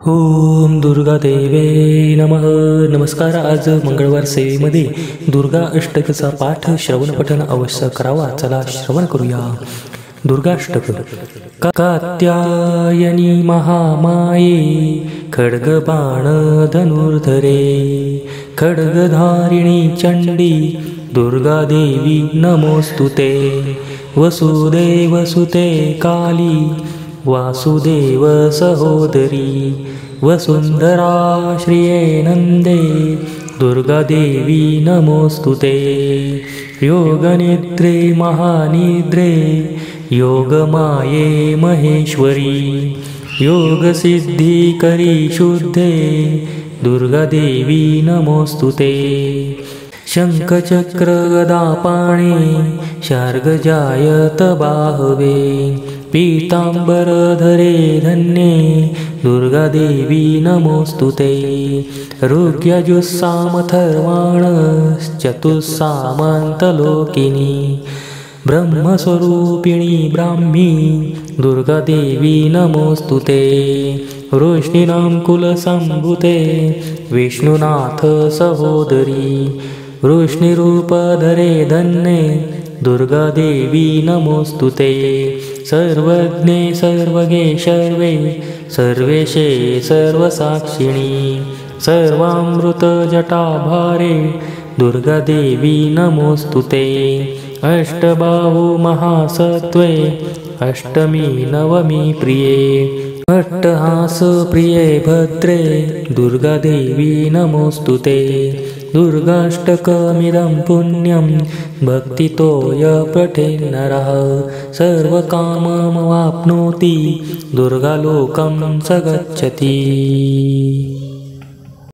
ओम दुर्गा देवे नमः. नमस्कार. आज मंगळवार सेवेमध्ये दुर्गा अष्टकचा पाठ श्रवण पठण अवश्य करावा. चला श्रवण करूया. दुर्गाष्टक. कात्यायनी महामाये खड्गबाण धनुर्धरे खड्गधारिणी चंडी दुर्गा देवी नमोस्तुते. वसुदेवसुते काली वासुदेव सहोदरी वसुंधरा श्रिये नंदे दुर्गा देवी नमोस्तुते. योगनिद्रे महानिद्रे योगमाये महेश्वरी योगसिद्धिकरी शुद्धे दुर्गा देवी नमोस्तुते. शंखचक्र गदापाणे शार्गजायत बाहवे पीतांबरधरे धन्ये दुर्गा देवी नमोस्तुते. ऋग्यजुस्सामथर्वाणश्चतुस्सामन्तलोकिनी ब्रह्मस्वरूपिणी ब्राह्मी दुर्गा देवी नमोस्तुते. वृष्णीनां कुलसंभूते विष्णुनाथ सहोदरी वृष्णिरूपधरे धन्ये दुर्गा देवी नमोस्तुते. सर्वज्ञे सर्वगे सर्वे सर्वेशे सर्वसाक्षिणी सर्वामृतजटाभारे दुर्गा देवी नमोस्तुते. अष्टबाहु महासत्वे अष्टमी नवमी प्रिये अट्टहास प्रिये भद्रे दुर्गा देवी नमोस्तुते. दुर्गाष्टकमिदं पुण्यं भक्तितो य पठेन्नरः सर्वकाममवाप्नोति दुर्गालोकं स गच्छति.